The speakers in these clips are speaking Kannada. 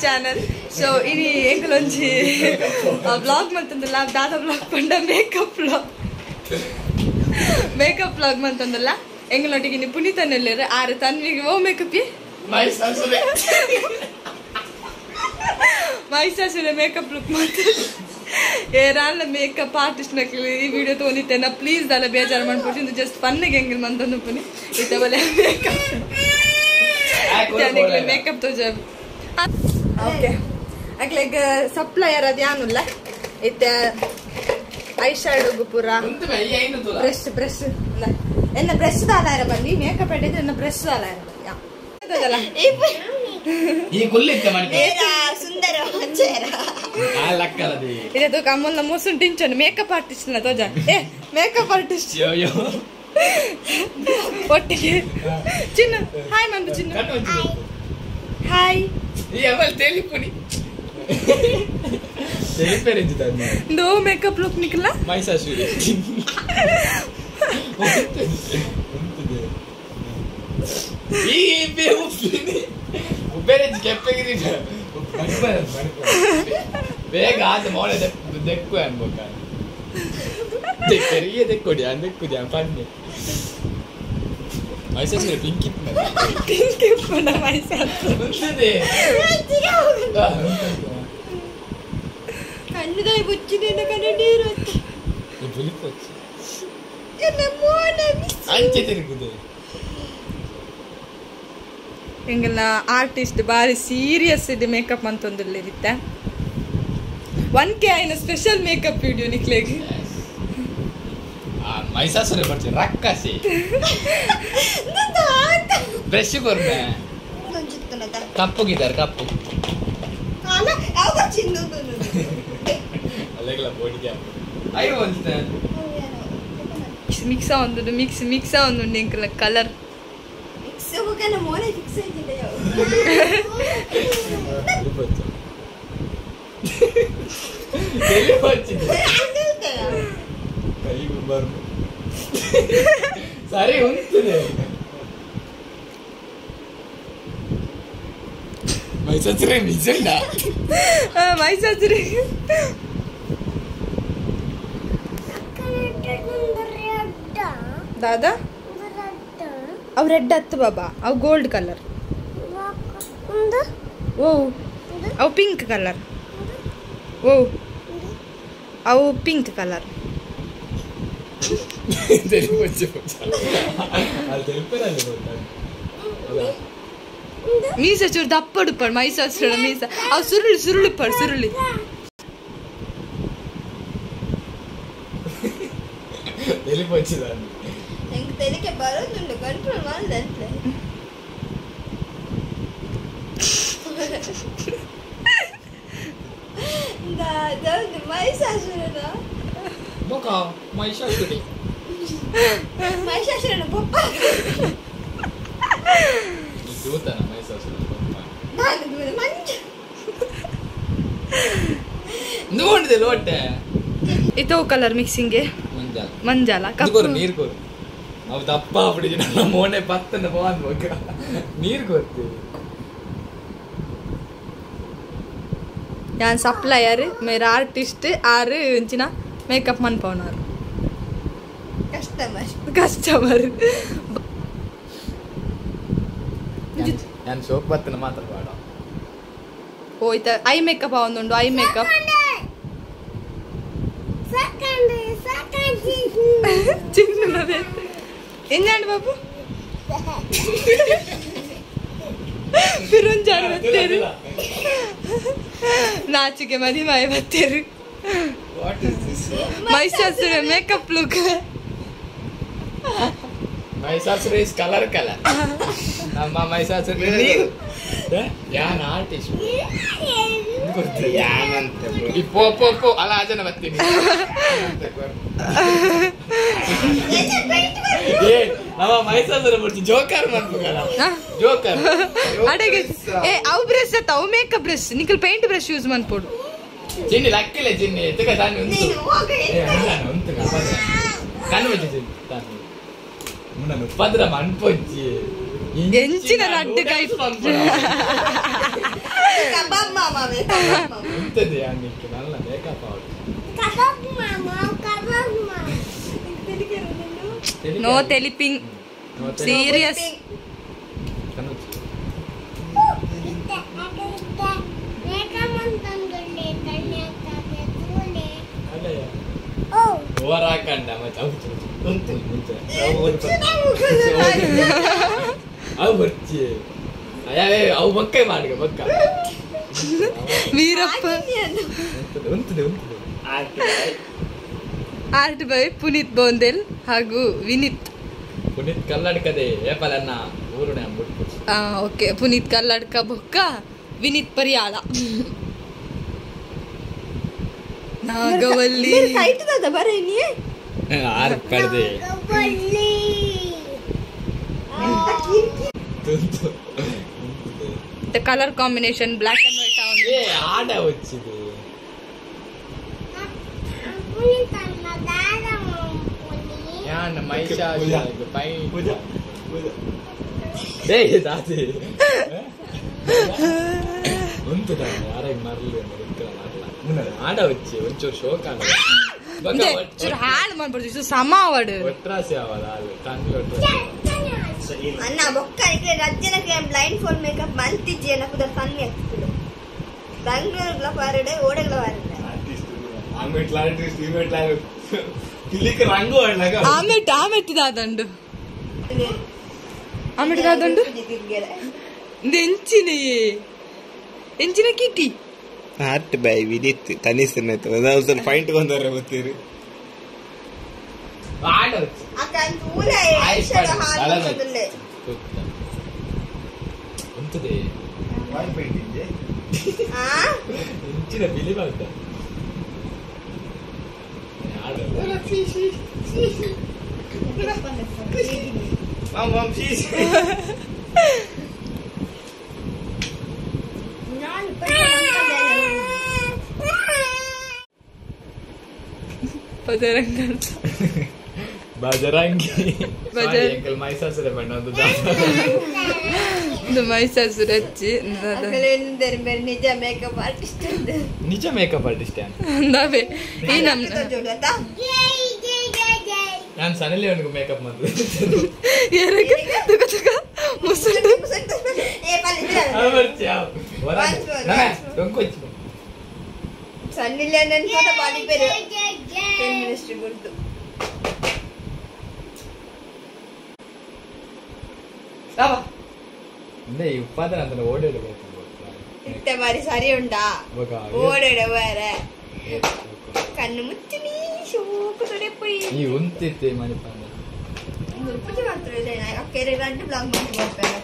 ಚಾನಲ್. ಸೊ ಇನಿ ಎಂಕಲೊಂಜಿ ಬ್ಲಾಗ್ ಮಂತಂದಲ್ಲ ದಾದ ಬ್ಲಾಗ್ ಪಂಡ ಮೇಕಪ್ ಬ್ಲಾಗ್ ಮಂತಂದಲ್ಲ ಎಂಗಳೊಟ್ಟಿಗೆ ಇನ್ನು ಪುನೀತನೆಲ್ಲರು ಆರು ತನ್ವಿಗೆ ಓ ಮೇಕಪ್ ಮೈಸಾಸುರ ಮೇಕಪ್ ಲುಕ್ ಮಾಡ್ತಾರೆ ಏರಾಲ ಮೇಕಪ್ ಆರ್ಟಿಸ್ಟ್ ನಕ್ಲಿ ಈ ವಿಡಿಯೋ ತಗೊಂಡಿತ್ತೇನ ಪ್ಲೀಸ್ ದಾಲ ಬೇಜಾರು ಮಾಡ್ಕೊಟ್ಟು ಜಸ್ಟ್ ಪನ್ನಿಗೆ ಹೆಂಗಿಲ್ ಮಂತಂದು ಪುನಿ ಇತ್ತ ಬಲೆ ಮೇಕಪ್ ತೋಜ ಓಕೆ ಅಕ್ಲೆಗ್ ಸಪ್ಲೈಯರ್ ಅದು ಯಾನುಲ್ಲ ಇತ್ತ ಐ ಶ್ಯಾಡೋಗು ಪೂರ ಬ್ರಷ್ ಎನ್ನ ಬ್ರಷ್ ದಾಲಾರ ಬಂದು ಮೇಕಪ್ ಇಟ್ಟಿದ್ರೆ ಎನ್ನ ಬ್ರಷ್ ದಾಲಾರ ಇದು ಕಮ್ಮಲ್ನ ಮೂಸುನ್ ಟಿಂಚನ್ ಮೇಕಪ್ ಆರ್ಟಿಸ್ಟ್ ನ ತೋಜ ಮೇಕಪ್ ಆರ್ಟಿಸ್ಟ್ ಒಟ್ಟಿಗೆ ಚಿನ್ನ ಹಾಯ್ ಮಂದು ಚಿನ್ನ ಹಾಯ್ दो मेकअप लुक निकला ಮೈಸಾಸುರಿ ಈ ಬೇರೆ ಕೆಪ್ಪೆಗಿರಿ ಬೇಗ ಆದ ಮೋಳೆ ದೆಕ್ಕು ಅನ್ಬೋಕ ದೆಕ್ಕರಿಗೆ ದೆಕ್ಕೊಡಿ ಅಂದೆಕ್ಕುದಿ ಪನ್ನೆ ಮೈಸಾಸುರಿ ಪಿಂಕಿ ಪುಣ ಮೈಸಾಸುರಿ ಕಣ್ಣುದಾಯಿ ಬುಚ್ಚಿನ ಕನ್ನಡೀರು ಅಂಚೆ ತಿರುಗುದು ಹಿಂಗೆಲ್ಲ ಆರ್ಟಿಸ್ಟ್ ಬಾರಿ ಸೀರಿಯಸ್ ಇದೆ ಮೇಕಪ್ ಅಂತಂದಿತ್ತ 1K ಆಯ್ನ ಸ್ಪೆಷಲ್ ಮೇಕಪ್ ವಿಡಿಯೋ ನಿಕ್ಲೆಗೆ ಮೈಸಾಸುರ ಬರ್ತೀನಿ ರಕ್ಕಸಿ ಬ್ರಷ್ ಕೊರ್ಮೆ ಕಪ್ಪುಗಿದ್ದಾರೆ ಕಪ್ಪು ಅಲ್ಲೆಲ್ಲ ಬೋಡಿಗೆ ಅಯ್ಯೋ ಮಿಕ್ಸ ಒಂದು ಮಿಕ್ಸ ಒಂದು ನಿಂಕಲ ಕಲರ್ ಮಿಕ್ಸ್ ಹೋಗನ ಮೋನೆ ಫಿಕ್ಸ್ ಆಗಿದೆ ಎಲ್ಲಿ ಬಚ್ಚಿದೆ ಕೈ ಬರ್ಮ ಸರಿ ಉಂತಿದೆ ಮೈಸಾಸುರಿ ನಿಜಂಡ ಮೈಸಾಸುರಿ दादा अव रेड अत्त बाबा अव गोल्ड कलर ओ अव पिंक कलर ओ अव पिंक कलर मीसा चूर दप्पड़ पड़ ಮೈಸಾಸುರ मीसा अव सुरुली पड़ सुरुली వెళ్ళిపోచ్చిందండి ఇంక తెలికే బరోదుండు కంట్రోల్ వాళ్ళంటే దాదా మైసాసురనా బొకా మైసాసురి పప్ప చూతానా మైసాసురి పప్ప దాని మంచి నువ్వుండిದೆ ಲೋಟೆ ಇದು ಕಲರ್ ಮಿಕ್ಸಿಂಗ್ ಮಂಜಾಲ ಕಪ್ಪು ನೀರು ಕೋರು ಅವು ದಪ್ಪ ಬಿಡಿ ನನ್ನ ಮೋನೆ ಪತ್ತನ ಬಾನ್ ಮಗ ನೀರು ಕೋರ್ತೀವಿ ಯಾನ್ ಸಪ್ಲೈಯರ್ ಮೇರ ಆರ್ಟಿಸ್ಟ್ ಆರು ಇಂಚಿನ ಮೇಕಪ್ ಮನ್ಪವನಾರು ಕಸ್ಟಮರ್ ನಾನು ಸೋಪ್ ಪತ್ತನ ಮಾತ್ರ ಬೇಡ ಹೋಯ್ತ ಐ ಮೇಕಪ್ ಅವನೊಂದು ಐ ಮೇಕಪ್ ಚಿನ್ನವೇ ಎಂಜಾಂಡ್ ಬಾಬು ಫಿರುಂಜಾನ್ ಬತ್ತೇರು ನಾಚಿಗೆ ಮದಿಮಾಯ ಬತ್ತೇರು Mahishasura makeup look Mahishasura is colour ನಮ್ಮ ಮೈಸಾಸುರ ನೀವು ಯಾನ್ ಆರ್ಟಿಸ್ಟ್ ಈ ಪೋ ಅಲ್ಲ ಜನ ಬರ್ತೀನಿ ನಮ್ಮ ಮೈಸಾಸುರ ಬರ್ತೀನಿ ಜೋಕರ್ ಮಾಡ್ಬೇಕಲ್ಲ ಜೋಕರ್ ಅಡೆಗೆ ಏ ಅವು ಬ್ರಷ್ ಅತ್ತ ಅವು ಮೇಕಪ್ ಬ್ರಷ್ ನಿಕಲ್ ಪೇಂಟ್ ಬ್ರಷ್ ಯೂಸ್ ಮಾಡ್ಬೋದು ಚಿನ್ನಿ ಲಕ್ಕಿಲ್ಲ ಚಿನ್ನಿ ಎತ್ತಕ ತಾನು ಕಣ್ಣು ಬಚ್ಚಿ ಚಿನ್ನಿ ತಾನು ಮುನ್ನ ಪದ್ರ ಮನ್ಪೊಚ್ಚಿ ಎಂಚಿನ ರಡ್ಡು ಕೈ ನೋ ತೆಲಿಪಿಂಗ್ ಸೀರಿಯಸ್ ಓವರಾಕಂಡ ಅವು ಬರ್ತಿ ಅವು ಮಕ್ಕೈ ಮಾಡಿಗ ಮಕ್ಕ ವೀರಪ್ಪ ಆರ್ಟ್ ಬೈ ಪುನೀತ್ ಬೋಂದೆಲ್ ಹಾಗೂ ವಿನೀತ್ ಪುನೀತ್ ಕಲ್ಲಡ್ಕದೆ ಏಪಲನ್ನ ಊರುಣೆ ಅಂದ್ಬಿಟ್ಟು ಓಕೆ ಪುನೀತ್ ಕಲ್ಲಡ್ಕ ಬೊಕ್ಕ ವಿನೀತ್ ಪರಿಯಾಳ ನಾಗವಲ್ಲಿ ಆರ್ ಪಡೆದೆ the color combination black and white ಆಡ వచ్చింది ಯಾನ ಮೈಸಾಜ್ ಪೈ ಪೂಜಾ ಏ ದಾತಿ ఉంటదా ಯಾರೇ ಮರಲಿ ಮರಲ್ಲ ಆಡ వచ్చి ಒಂಚೂರು ಶೋಕ ಚೂರು ಹಾಳು ಮಾಡ್ಬಿಡ್ತೀವಿ ಸಮಾವಡು ಒಟ್ರಾಸಿ ಅವಲ್ಲ ಅಲ್ಲಿ ಕಣ್ಣು ಅಣ್ಣ ಬೊಕ್ಕ ಈಗ ರಜ್ಜನಕ್ಕೆ ಬ್ಲೈಂಡ್ ಫೋನ್ ಮೇಕಪ್ ಮಂತಿಜ್ಜಿ ಅನ್ನ ಕುದ ಸನ್ನಿ ಆಗ್ತಿಲ್ಲ ಬೆಂಗಳೂರುಗಳ ಪಾರಡೆ ಓಡೆಗಳ ಪಾರಡೆ ಆಮೆಟ್ ದಾದಂಡು ಆಮೆಟ್ ದಾದಂಡು ಎಂಚಿನ ಕಿಟಿ ಆರ್ಟ್ ಬೈ ವಿದಿತ್ ಕನಿಷ್ಠ ಸ್ವಲ್ಪ ಪಾಯಿಂಟ್ ಬಂದರೆ ಗೊತ್ತೀರಿ ಇಂಚಿನ ಬಿಲಿ ಬಾಗ್ದ ಬಜರಂಗಿ ಅಂಕಲ್ ಮೈಸಾಸುರ ಬಣ್ಣ ಒಂದು ಮೈಸಾಸುರ ಹಚ್ಚಿ ನಿಜ ಮೇಕಪ್ ಆರ್ಟಿಸ್ಟ್ ನಿಜ ಮೇಕಪ್ ಆರ್ಟಿಸ್ಟ್ ನಾವೇ ಈ ನಮ್ಮ ನಾನು ಸಣ್ಣಲ್ಲಿ ಅವನಿಗೆ ಮೇಕಪ್ ಮಾಡಿದೆ ಸಣ್ಣಿಲ್ಲ ಬಾಡಿ ಪೇರು ಮಿನಿಸ್ಟ್ರಿ ಗುರ್ತು ಈ ಉತ್ಪಾದನೆ ಅಂತ ಓಡಾಡಬೇಕು ಇಟ್ಟೆ ಮಾರಿ ಸರಿ ಉಂಟಾ ಓಡಾಡ ಬೇರೆ ಕಣ್ಣು ಮುಚ್ಚಿನಿ ಶೋಕು ತೊಡೆಪ್ಪಿ ಈ ಉಂತಿತ್ತೆ ಮಣಿಪಾಲ ಮುರುಪುಜಿ ಮಾತ್ರ ಇದೆ ಅಕ್ಕೇರೆ ಗಂಟು ಬ್ಲಾಗ್ ಮಾಡಿ ಬರ್ತಾರೆ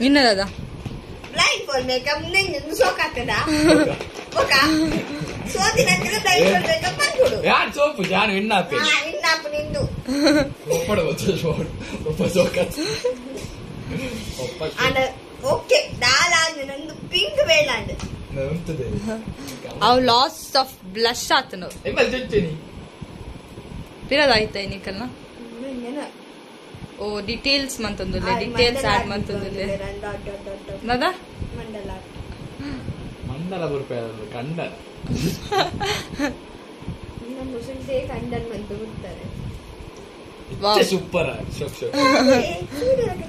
ಇನ್ನದ ಬ್ಲೈಂಡ್ ಫೋನ್ ಮೇಕಪ್ ನೆಂಜು ಸೋಕ್ ಹಾಕದ ಓಕ ಸೋದಿನ ಬ್ಲೈಂಡ್ ಫೋನ್ ಮೇಕಪ್ ಮಾಡ್ಕೊಡು ಯಾರು ಸೋಪು ಜಾನು ಇನ್ನಾಪಿ ಇನ್ನಾಪು ನಿಂದು ಒಪ್ಪಡ ಒಪ್ಪ ಸೋಕ ಓಕೆ ದಾಲಾಂಡ್ ನಂದು ಪಿಂಕ್ ವೇಳಾಂಡ್ ಉಂಟದೆ ಅವ್ ಲಾಸ್ ಆಫ್ ಬ್ಲಶ್ ಆತನು ಪಿರದಾಯ್ತಾ ನಿಕಲ್ನ ಓ ಡೀಟೇಲ್ಸ್ ಮಂತಂದುಲ್ಲೆ ಡೀಟೇಲ್ಸ್ ಆಡ್ ಮಂತಂದುಲ್ಲೆ ನದ ಮಂಡಲ ರೂಪಾಯಿ ಕಂಡ ಮುಸುಂಟೆ ಕಂಡನ್ ಮಂತು ಬಿಡ್ತಾರೆ ಸೂಪರ್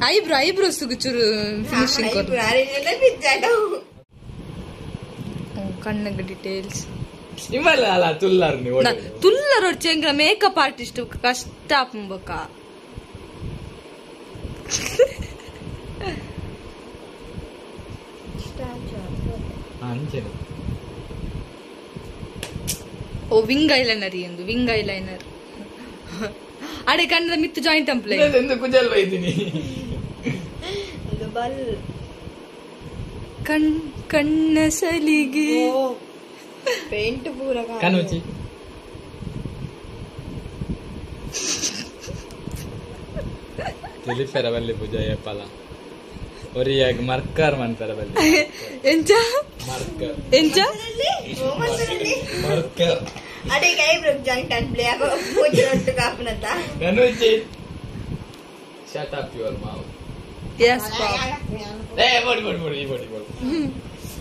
ಐಬ್ರೋ ಸುಗುಚೂರು ಫಿನಿಶಿಂಗ್ ಕಣ್ಣಿಗೆ ಡೀಟೇಲ್ಸ್ ಇವೆಲ್ಲ ಅಲ್ಲ ತುಲ್ಲರ್ ನೀವು ತುಲ್ಲರ್ ಹೊಡ್ಚಂಗ ಮೇಕಪ್ ಆರ್ಟಿಸ್ಟ್ ಕಷ್ಟ ಪಂಬಕ ಓ ವಿಂಗ್ ಐಲೈನರ್ ಎಂದು ವಿಂಗ್ ಐಲೈನರ್ ಅಡೆ ಕಣ್ಣದ ಮಿತ್ತು ಜಾಯಿಂಟ್ ಟೆಂಪ್ಲೇ ಎಂದು ಕುಜಲ್ ಬೈದಿನಿ ಕಣ್ಣ ಸಲಿಗೆ ಪೇಂಟ್ ಪೂರ ಕಣ್ಣುಚಿ ತಿಳಿಫೆರ ಬಲ್ಲಿ ಪೂಜಾ ಏಪಲ ಒರಿಯಾಗ ಮರ್ಕರ್ ಮಂತರ ಬಲ್ಲಿ ಎಂಚ ಮರ್ಕರ್ ಎಂಚ ಮರ್ಕರ್ ಅಡೆ ಕೈ ಬ್ರಕ್ ಜಾಯಿಂಟ್ ಟೆಂಪ್ಲೇ ಪೂಜೆ ರೊಟ್ಟು ಕಾಪನತ ಕಣ್ಣುಚಿ Shut up your mouth. Yes, Pop. Hey, body.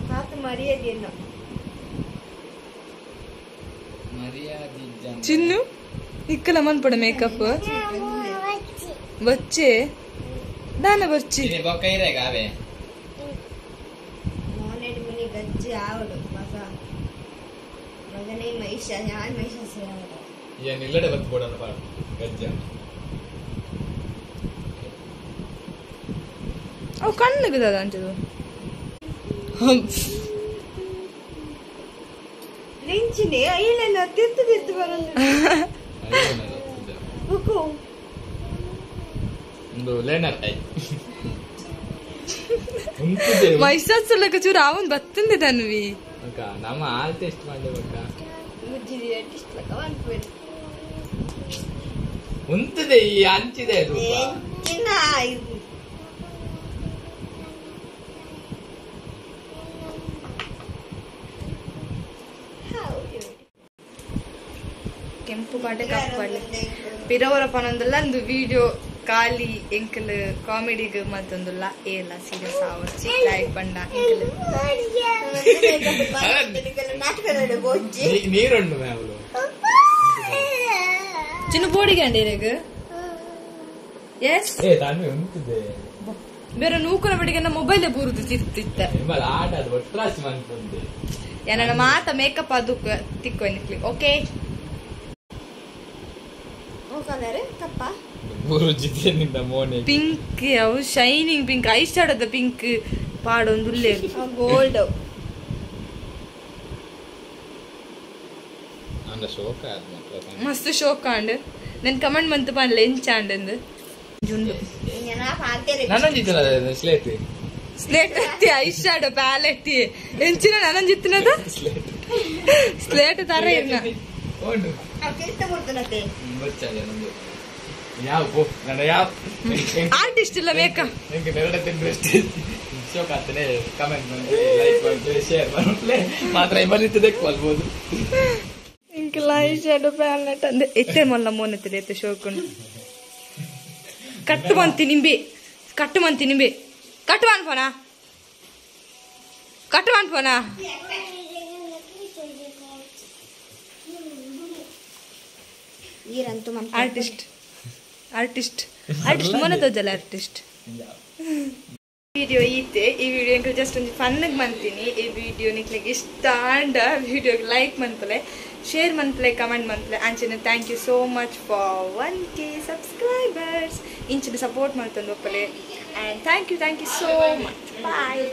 ಮಾತು ಮರ್ಯಾದೆಯನ್ನು ಚಿನ್ನು ಇಕ್ಕಲ ಮನ್ಪಡ ಮೇಕಪ್ ಬಚ್ಚೆ ದಾನ ಬರ್ಚಿ മോനടി മുനി ഗജ്ജി ആവടും മക മകനെ മൈഷ ഞാൻ മൈഷ ചെയ്യാവടും ಏನಿಲ್ಲಡೆ ಬತ್ತು ಕೊಡೋಣ ಪಾಡು ಗಜ್ಜ ಅವು ಕಣ್ಣಿಗೆ ಅಂಚದು ಲಿಂಚಿನಿ ಐಲೆಲ್ಲ ತಿತ್ತು ಬರೋದು ಒಂದು ಲೇನರ್ ಐ ಮೈಸೂರ್ಸಲ್ಲಕ ಚೂರು ಅವನ್ ಬತ್ತಂದೆ ತನ್ವಿ ಅಕ್ಕ ನಮ್ಮ ಆಲ್ ಟೆಸ್ಟ್ ಮಾಡಬೇಕ ಮುಜ್ಜಿದಿ ಟೆಸ್ಟ್ ಲಕ ಅನ್ಕೋರಿ ಉಂತದೆ ಈ ಅಂಚಿದೆ ಅದು ಚಿನ್ನ ಕೆಂಪು ಪಾಟೆ ಕಪ್ಪಲ್ಲಿ ಪಿರವರ ಪನೊಂದಲ್ಲ ಒಂದು ವಿಡಿಯೋ ಖಾಲಿ ಎಂಕಲ್ ಕಾಮಿಡಿಗೆ ಮತ್ತೊಂದುಲ್ಲ ಏಲ್ಲ ಸೀರಿಯಸ್ ಆವರ್ಚಿ ಲೈಕ್ ಬಂಡ ನೀರುಂಡು ಮೇವಲು ಚಿನ್ನ ಬೋಡಿಗಂಡೇರೆಗ್ ಎಸ್ ಏ ತಾನು ಉಂತದೆ ಬೇರೆ ನೂಕನ ಬಡಿಗೆ ನಮ್ಮ ಮೊಬೈಲ್ ಬೂರುದು ತಿರ್ತಿತ್ತ ನಿಮ್ಮಲ್ಲ ಆಟ ಅದು ಒಟ್ರಾಸಿ ಮನ್ಕೊಂಡೆ ನನ್ನ ಮಾತ ಮೇಕಪ್ ಅದು ತಿಕ್ಕೊಯ್ನಿಕ್ಲಿ ಓಕೆ ಕಲರ್ ಕಪ್ಪ ಬುರುಜಿನಿಂದ ಮೋನೆ ಪಿಂಕ್ ಅವು ಶೈನಿಂಗ್ ಪಿಂಕ್ ಐ ಶಾಡೋದ ಪಿಂಕ್ ಪಾಡೊಂದುಲ್ಲೆ ಗೋಲ್ಡ್ ಅಂದ ಶೋಕ ಮಸ್ತ್ ಶೋಕ್ ಆಂಡ್ ನನ್ ಕಮೆಂಟ್ ಮಂತ್ ಪಾನ್ ಲೆಂಚ್ ಆಂಡ್ ಜುಂಡು ನನ್ನಂಜಿತ್ತಲ್ಲ ಸ್ಲೇಟ್ ಸ್ಲೇಟ್ ಹತ್ತಿ ಐ ಶಾಡೋ ಪ್ಯಾಲೆಟ್ ಎಂಚಿನ ನನ್ನಂಜಿತ್ತಿನದ ಸ್ಲೇಟ್ ತರ ಇರ್ನ ಓಡು ಇಷ್ಟಪಡ್ತಾನತ್ತೆ ಬಚ್ಚಾಗೆ ನಮ್ದು ಯಾವ ಪೋ ನನ್ನ ಯಾವ ಆರ್ಟಿಸ್ಟ್ ಇಲ್ಲ ಮೇಕ ನಿಮಗೆ ನೆರಡೆ ತಿಂದ್ರೆ ಶೋಕ ಆಗ್ತಾನೆ ಕಮೆಂಟ್ ಮಾಡಿ ಲೈಕ್ ಮಾಡಿ ಶೇರ್ ಮಾಡಿ ಮಾತ್ರ ಬಂದಿತ್ತು ದೇಕ್ಕೊಳ್ಬೋದು ಇಂಕಲ್ಲ ಐ ಶಾಡೋ ಪ್ಯಾಲೆಟ್ ಅಂದೆ ಎತ್ತೆ ಮಲ್ಲ ಮೋನತ್ತಿದೆ ಎತ್ತೆ ಶೋಕೊಂಡು ಕಟ್ಟು ಮಂತಿ ನಿಂಬೆ ಕಟ್ಟು ಅನ್ಪೋನಾ ಆರ್ಟಿಸ್ಟ್ ಮೊನದಲ್ಲ ಆರ್ಟಿಸ್ಟ್ ವಿಡಿಯೋ ಈತೆ ಈ ವಿಡಿಯೋ ಇಂಕ ಜಸ್ಟ್ ಒಂದು ಫನ್ಗೆ ಮಂತೀನಿ ಈ ವಿಡಿಯೋ ನಿಕ್ಲಿಗೆ ಇಷ್ಟ ಅಂಡ ವಿಡಿಯೋಗೆ ಲೈಕ್ ಮಂತಲೆ ಶೇರ್ ಮಂತಲೆ ಕಮೆಂಟ್ ಮಂತಲೆ ಅಂಚಿನ thank you so much for 1K subscribers ಇಂಚಿನ ಸಪೋರ್ಟ್ ಮಾಡ್ತಂದು ಒಪ್ಪಲೆ and thank you so much bye